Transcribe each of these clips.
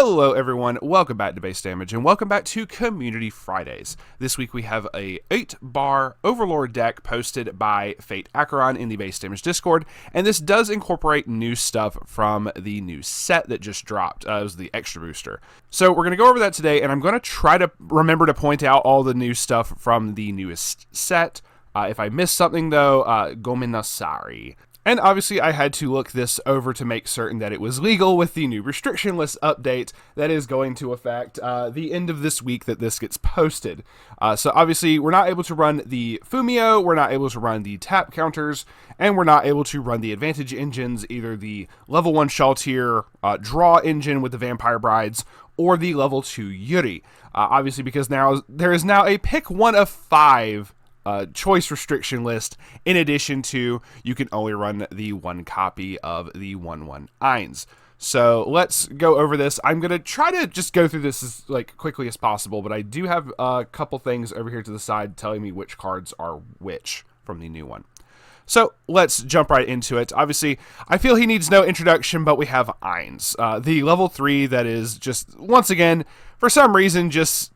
Hello everyone, welcome back to Base Damage, and welcome back to Community Fridays. This week we have a 8-bar Overlord deck posted by FateAcheron in the Base Damage Discord, and this does incorporate new stuff from the new set that just dropped. It was the Extra Booster. So we're going to go over that today, and I'm going to try to remember to point out all the new stuff from the newest set. If I missed something though, gomenasari. And obviously I had to look this over to make certain that it was legal with the new restriction list update that is going to affect the end of this week that this gets posted. So obviously we're not able to run the Fumio, we're not able to run the tap counters, and we're not able to run the advantage engines, either the level 1 Shaltir draw engine with the Vampire Brides, or the level 2 Yuri. Obviously because now there is now a pick 1 of 5 choice restriction list, in addition to you can only run the 1 copy of the 1/1 Eins. So let's go over this. I'm going to try to just go through this as quickly as possible, but I do have a couple things over here to the side telling me which cards are which from the new one. So let's jump right into it. Obviously, I feel he needs no introduction, but we have Eins. The level 3 that is just, once again, for some reason, just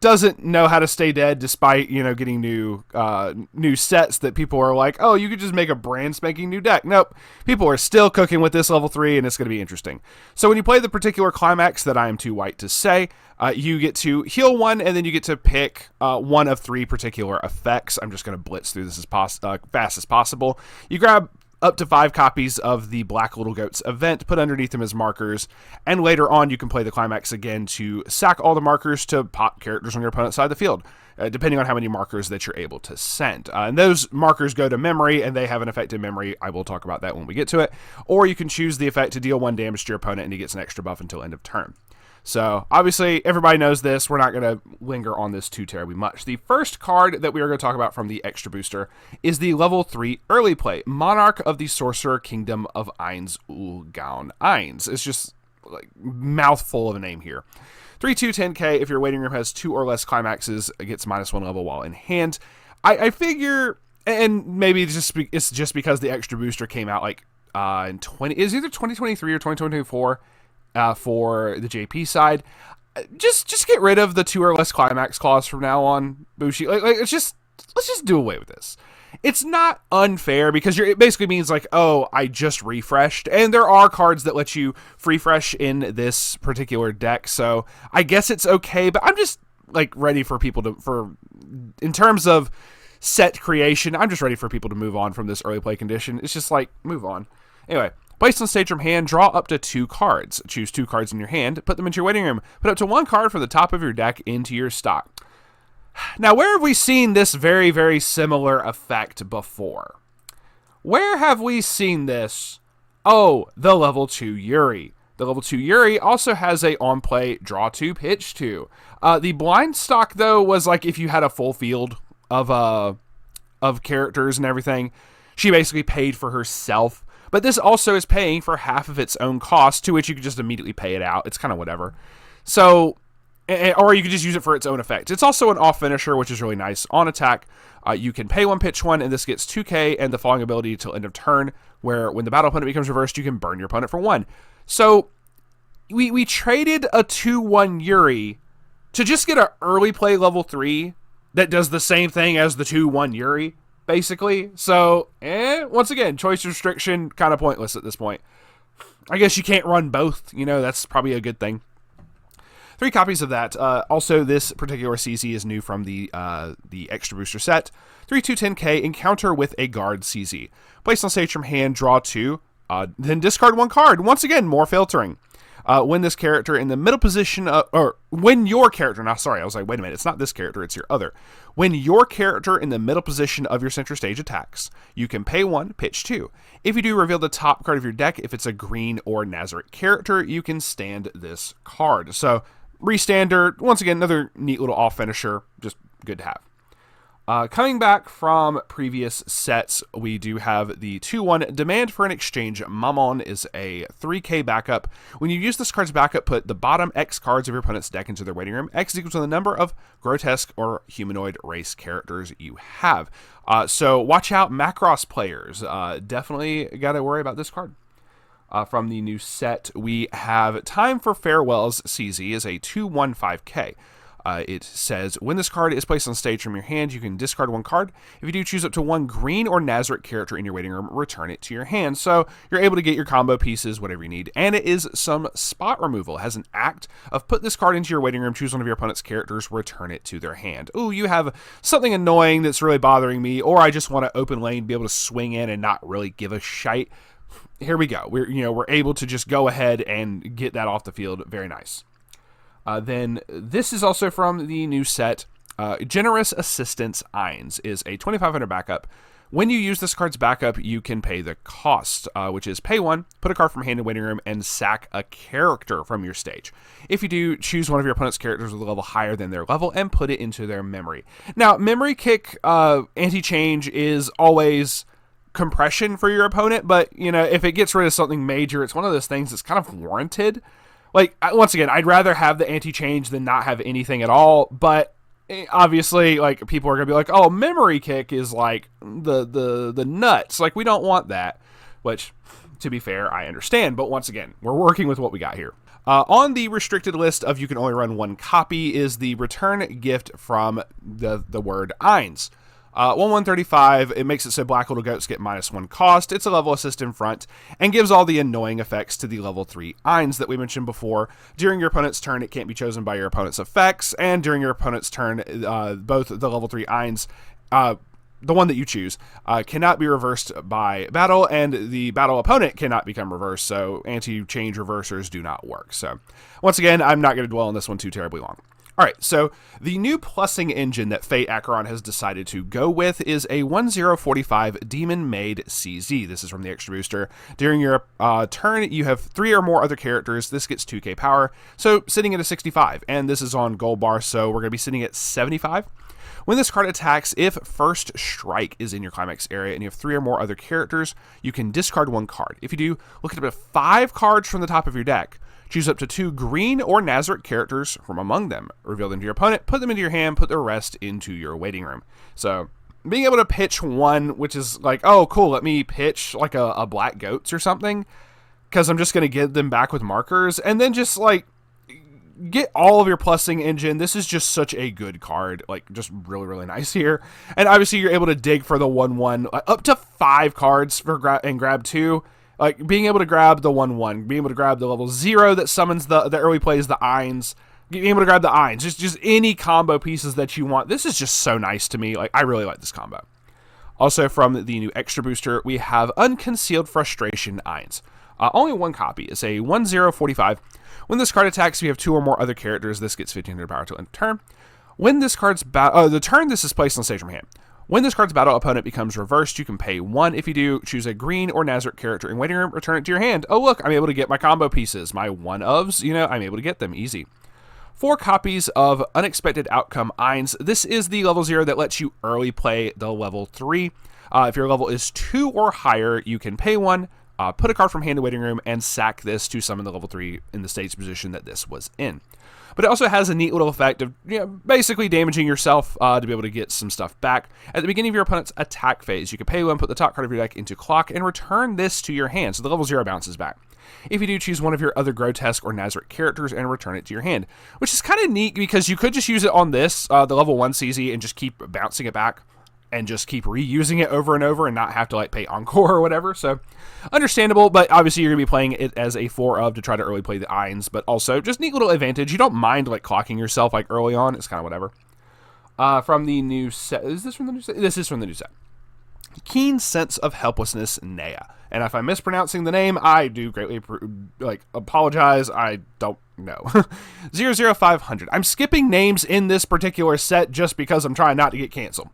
doesn't know how to stay dead despite, getting new sets that people are like, oh, you could just make a brand spanking new deck. Nope. People are still cooking with this level 3, and it's going to be interesting. So when you play the particular climax that I am too white to say, you get to heal 1, and then you get to pick 1 of 3 particular effects. I'm just going to blitz through this as fast as possible. You grab up to 5 copies of the Black Little Goats event, put underneath them as markers, and later on you can play the climax again to sack all the markers to pop characters on your opponent's side of the field, depending on how many markers that you're able to send. And those markers go to memory, and they have an effect in memory. I will talk about that when we get to it. Or you can choose the effect to deal 1 damage to your opponent, and he gets an extra buff until end of turn. So, obviously, everybody knows this. We're not going to linger on this too terribly much. The first card that we are going to talk about from the Extra Booster is the level 3 early play, Monarch of the Sorcerer Kingdom of Eins Ulgaun Eins. It's just mouthful of a name here. 3/2 10k, if your waiting room has 2 or less climaxes, it gets -1 level while in hand. I figure, and maybe it's just because the Extra Booster came out in is either 2023 or 2024. For the JP side, just get rid of the 2 or less climax clause from now on, Bushi. Let's just do away with this. It's not unfair because it basically means oh, I just refreshed, and there are cards that let you refresh in this particular deck, so I guess it's okay. But I'm just ready for people in terms of set creation, I'm just ready for people to move on from this early play condition. It's just move on. Anyway. Placed on stage from hand, draw up to 2 cards. Choose 2 cards in your hand, put them into your waiting room. Put up to 1 card from the top of your deck into your stock. Now, where have we seen this very, very similar effect before? Where have we seen this? Oh, the level 2 Yuri. The level 2 Yuri also has a on-play draw 2, pitch 2. The blind stock, though, was if you had a full field of characters and everything. She basically paid for herself. But this also is paying for half of its own cost, to which you could just immediately pay it out. It's kind of whatever. So, or you could just use it for its own effect. It's also an off finisher, which is really nice. On attack, you can pay 1, pitch 1, and this gets 2k and the following ability till end of turn, where when the battle opponent becomes reversed, you can burn your opponent for 1. So, we traded a 2/1 Yuri to just get an early play level 3 that does the same thing as the 2/1 Yuri. Basically, so, once again, choice restriction, kind of pointless at this point. I guess you can't run both, that's probably a good thing. 3 copies of that. Also, this particular CZ is new from the Extra Booster set. 3/2 10k, encounter with a guard CZ. Placed on stage from hand, draw 2, then discard 1 card. Once again, more filtering. When this character in the middle position, when your character, wait a minute, it's not this character, it's your other. When your character in the middle position of your center stage attacks, you can pay 1, pitch 2. If you do, reveal the top card of your deck. If it's a green or Nazareth character, you can stand this card. So, restandard, once again, another neat little off finisher, just good to have. Coming back from previous sets, we do have the 2/1 Demand for an Exchange. Mammon is a 3k backup. When you use this card's backup, put the bottom X cards of your opponent's deck into their waiting room. X is equal to the number of grotesque or humanoid race characters you have. So watch out, Macross players. Definitely got to worry about this card. From the new set, we have Time for Farewell's CZ is a 2/1/5K. It says, when this card is placed on stage from your hand, you can discard one card. If you do, choose up to one green or Nazarick character in your waiting room, return it to your hand. So you're able to get your combo pieces, whatever you need. And it is some spot removal. It has an act of put this card into your waiting room, choose one of your opponent's characters, return it to their hand. Ooh, you have something annoying that's really bothering me, or I just want to open lane, be able to swing in and not really give a shite. Here we go. We're able to just go ahead and get that off the field. Very nice. Then this is also from the new set. Generous Assistance Eins is a 2,500 backup. When you use this card's backup, you can pay the cost, which is pay one, put a card from hand in waiting room, and sack a character from your stage. If you do, choose one of your opponent's characters with a level higher than their level and put it into their memory. Now, memory kick anti-change is always compression for your opponent, but if it gets rid of something major, it's one of those things that's kind of warranted. Like, once again, I'd rather have the anti-change than not have anything at all, but obviously, like, people are going to be like, oh, memory kick is, like, the nuts. Like, we don't want that, which, to be fair, I understand, but once again, we're working with what we got here. On the restricted list of you can only run one copy is the return gift from the word Eins. 1/135, it makes it so black little goats get -1 cost. It's a level assist in front and gives all the annoying effects to the level 3 Eins that we mentioned before. During your opponent's turn, it can't be chosen by your opponent's effects, and during your opponent's turn, both the level 3 Eins, the one that you choose, cannot be reversed by battle, and the battle opponent cannot become reversed, so anti-change reversers do not work. So, once again, I'm not going to dwell on this one too terribly long. Alright, so the new plussing engine that FateAcheron has decided to go with is a 1045 Demon Maid CZ. This is from the extra booster. During your turn, you have 3 or more other characters. This gets 2k power, so sitting at a 65, and this is on gold bar, so we're going to be sitting at 75. When this card attacks, if First Strike is in your climax area and you have 3 or more other characters, you can discard one card. If you do, look at up to 5 cards from the top of your deck. Choose up to 2 green or Nazarick characters from among them. Reveal them to your opponent, put them into your hand, put the rest into your waiting room. So, being able to pitch one, which is like, oh, cool, let me pitch like a Black Goats or something, because I'm just going to get them back with markers, and then just like, get all of your plussing engine. This is just such a good card, like just really, really nice here. And obviously you're able to dig for the 1/1, up to 5 cards for and grab 2. Like, being able to grab the 1/1, being able to grab the level 0 that summons the early plays, the Eins, being able to grab the Eins, just any combo pieces that you want. This is just so nice to me. Like, I really like this combo. Also, from the new extra booster, we have Unconcealed Frustration Eins. Only one copy. It's a 1045. When this card attacks, if you have 2 or more other characters, this gets 1500 power till end of turn. When this card's the turn this is placed on stage from hand. When this card's battle opponent becomes reversed, you can pay 1. If you do, choose a green or Nazarick character in waiting room, return it to your hand. Oh, look, I'm able to get my combo pieces. My 1-ofs, I'm able to get them. Easy. 4 copies of Unexpected Outcome Eins. This is the level 0 that lets you early play the level 3. If your level is 2 or higher, you can pay 1, put a card from hand to waiting room, and sack this to summon the level 3 in the stage position that this was in. But it also has a neat little effect of basically damaging yourself to be able to get some stuff back. At the beginning of your opponent's attack phase, you can pay 1, put the top card of your deck into clock, and return this to your hand, so the level 0 bounces back. If you do, choose one of your other Grotesque or Nazarick characters and return it to your hand, which is kind of neat because you could just use it on this, the level 1 CZ, and just keep bouncing it back and just keep reusing it over and over and not have to like pay Encore or whatever. So understandable, but obviously you're going to be playing it as a 4-of to try to early play the Eins, but also just neat little advantage. You don't mind like clocking yourself like early on. It's kind of whatever. From the new set, is this from the new set? This is from the new set. Keen Sense of Helplessness, Nea. And if I'm mispronouncing the name, I do greatly apologize. I don't know. 00500. I'm skipping names in this particular set just because I'm trying not to get canceled.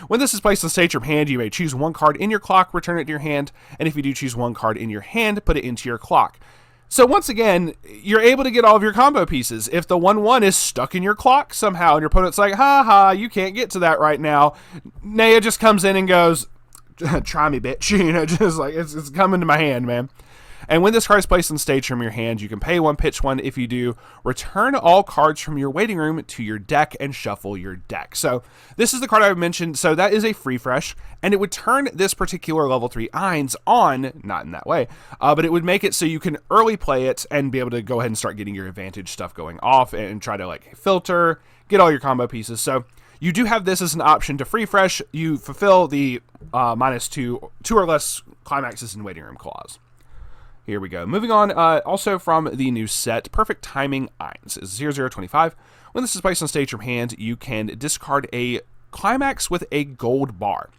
When this is placed on stage from hand, you may choose one card in your clock, return it to your hand, and if you do choose one card in your hand, put it into your clock. So once again, you're able to get all of your combo pieces. If the 1/1 is stuck in your clock somehow, and your opponent's like, ha, you can't get to that right now, Nea just comes in and goes, try me, bitch. Just like, it's coming to my hand, man. And when this card is placed on stage from your hand, you can pay 1, pitch 1. If you do, return all cards from your waiting room to your deck and shuffle your deck. So this is the card I mentioned. So that is a free fresh, and it would turn this particular level 3 Ainz on, not in that way, but it would make it so you can early play it and be able to go ahead and start getting your advantage stuff going off and try to like filter, get all your combo pieces. So you do have this as an option to free fresh. You fulfill the -2 or less climaxes in waiting room clause. Here we go. Moving on, also from the new set, Perfect Timing Ainz is 0025. When this is placed on stage from hand, you can discard a climax with a gold bar.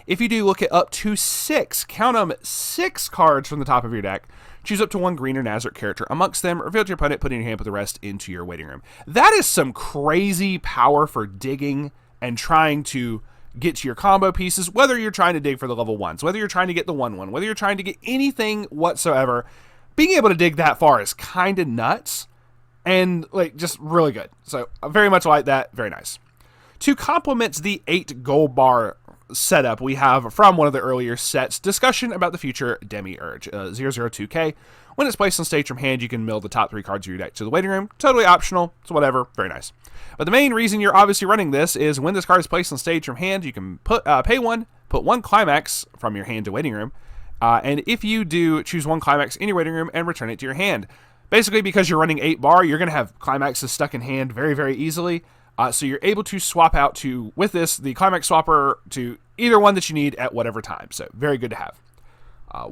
If you do, look at up to 6, count them, 6 cards from the top of your deck. Choose up to 1 green or Nazarick character amongst them, reveal to your opponent, put in your hand, put the rest into your waiting room. That is some crazy power for digging and trying to get to your combo pieces, whether you're trying to dig for the level 1s, whether you're trying to get the 1/1, whether you're trying to get anything whatsoever. Being able to dig that far is kind of nuts and like just really good. So I very much like that. Very nice. To complement the 8 gold bar setup we have from one of the earlier sets, Discussion About the Future Demiurge, 002K. When it's placed on stage from hand, you can mill the top 3 cards of your deck to the waiting room. Totally optional, so whatever, very nice. But the main reason you're obviously running this is when this card is placed on stage from hand, you can pay 1, put 1 climax from your hand to waiting room, and if you do, choose 1 climax in your waiting room and return it to your hand. Basically, because you're running 8 bar, you're going to have climaxes stuck in hand very, very easily. So you're able to swap out to, with this, the climax swapper to either one that you need at whatever time. So very good to have.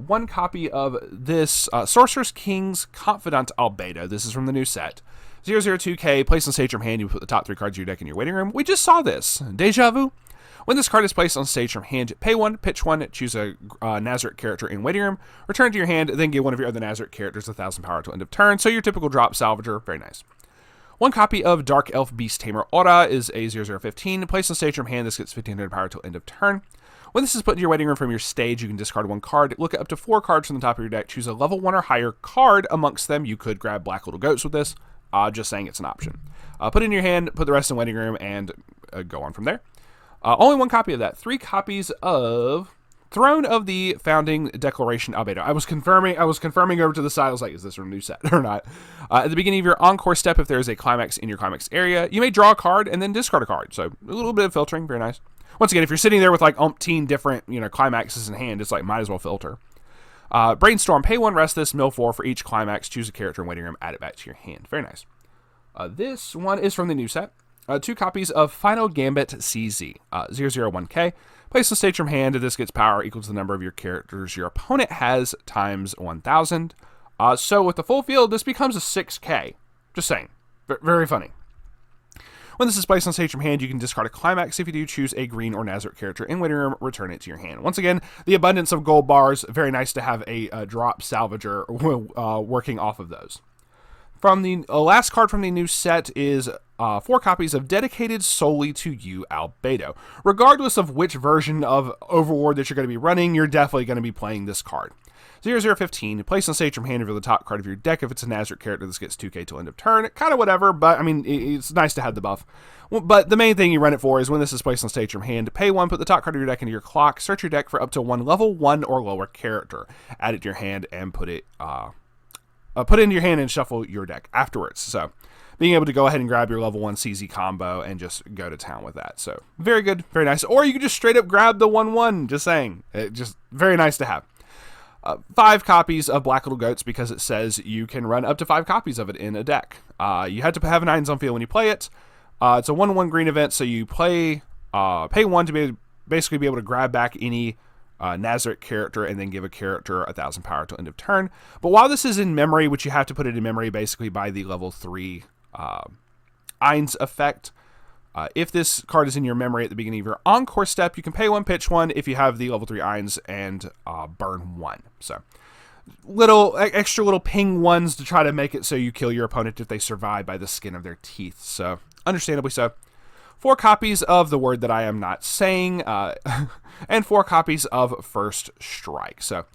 1 copy of this Sorcerer's King's Confidant Albedo. This is from the new set. 002K, placed on stage from hand, you put the top 3 cards of your deck in your waiting room. We just saw this. Deja vu. When this card is placed on stage from hand, pay 1, pitch 1, choose a Nazarick character in waiting room, return it to your hand, then give one of your other Nazarick characters 1,000 power till end of turn. So your typical drop salvager. Very nice. 1 copy of Dark Elf Beast Tamer Aura is a 0015. Placed on stage from hand, this gets 1,500 power till end of turn. When this is put in your waiting room from your stage, you can discard 1 card, look at up to 4 cards from the top of your deck, choose a level 1 or higher card amongst them. You could grab Black Little Goats with this. Just saying it's an option. Put it in your hand, put the rest in waiting room, and go on from there. Only 1 copy of that. 3 copies of Throne of the Founding Declaration Albedo. I was confirming over to the side. I was like, is this a new set or not? At the beginning of your encore step, if there is a climax in your climax area, you may draw a card and then discard a card. So a little bit of filtering. Very nice. Once again, if you're sitting there with like umpteen different, climaxes in hand, it's like, might as well filter. Brainstorm, pay 1, rest this, mill 4 for each climax, choose a character in waiting room, add it back to your hand. Very nice. This one is from the new set. 2 copies of Final Gambit CZ, 001K. Place on stage from hand, this gets power equal to the number of your characters your opponent has times 1,000. So with the full field, this becomes a 6K. Just saying. Very funny. When this is placed on stage from hand, you can discard a climax. If you do, choose a green or Nazarick character in waiting room, return it to your hand. Once again, the abundance of gold bars, very nice to have a drop salvager working off of those. From the last card from the new set is 4 copies of Dedicated Solely to You Albedo. Regardless of which version of Overlord that you're going to be running, you're definitely going to be playing this card. 0015, place on stage from hand over the top card of your deck. If it's a Nazarick character, this gets 2k till end of turn. Kind of whatever, but I mean, it's nice to have the buff. But the main thing you run it for is when this is placed on stage from hand, pay 1, put the top card of your deck into your clock, search your deck for up to 1 level 1 or lower character. Add it to your hand and put it into your hand and shuffle your deck afterwards. So being able to go ahead and grab your level 1 CZ combo and just go to town with that. So very good, very nice. Or you can just straight up grab the 1/1, just saying. Just very nice to have. 5 copies of Black Little Goats because it says you can run up to 5 copies of it in a deck. You have to have an Ainz on field when you play it. It's a 1/1 green event, so you pay 1 to basically be able to grab back any Nazarick character and then give a character 1,000 power till end of turn. But while this is in memory, which you have to put it in memory basically by the level 3 Ainz effect, if this card is in your memory at the beginning of your encore step, you can pay 1, pitch 1 if you have the level 3 Ainz and burn 1. So extra little ping 1s to try to make it so you kill your opponent if they survive by the skin of their teeth. So understandably so. 4 copies of The Word That I Am Not Saying, and 4 copies of First Strike. So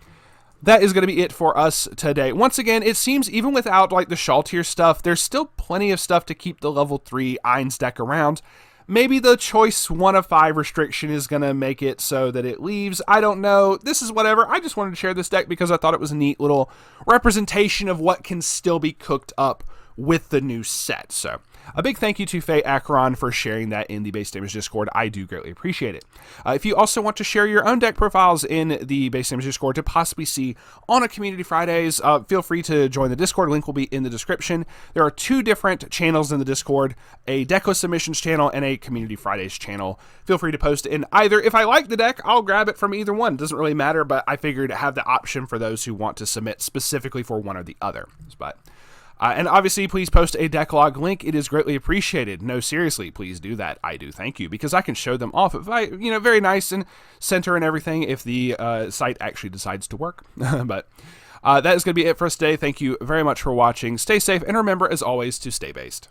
that is going to be it for us today. Once again, it seems even without like the Shaw tier stuff, there's still plenty of stuff to keep the level 3 Ainz deck around. Maybe the choice 1 of 5 restriction is going to make it so that it leaves. I don't know. This is whatever. I just wanted to share this deck because I thought it was a neat little representation of what can still be cooked up with the new set. So a big thank you to FateAcheron for sharing that in the Base Damage Discord. I do greatly appreciate it. If you also want to share your own deck profiles in the Base Damage Discord to possibly see on a Community Fridays, feel free to join the Discord. Link will be in the description. There are 2 different channels in the Discord, a Decklist Submissions channel and a Community Fridays channel. Feel free to post in either. If I like the deck, I'll grab it from either one. It doesn't really matter, but I figured to have the option for those who want to submit specifically for one or the other. But and obviously, please post a deck log link. It is greatly appreciated. No, seriously, please do that. I do thank you, because I can show them off. If I, very nice and center and everything if the site actually decides to work. But that is going to be it for us today. Thank you very much for watching. Stay safe, and remember, as always, to stay based.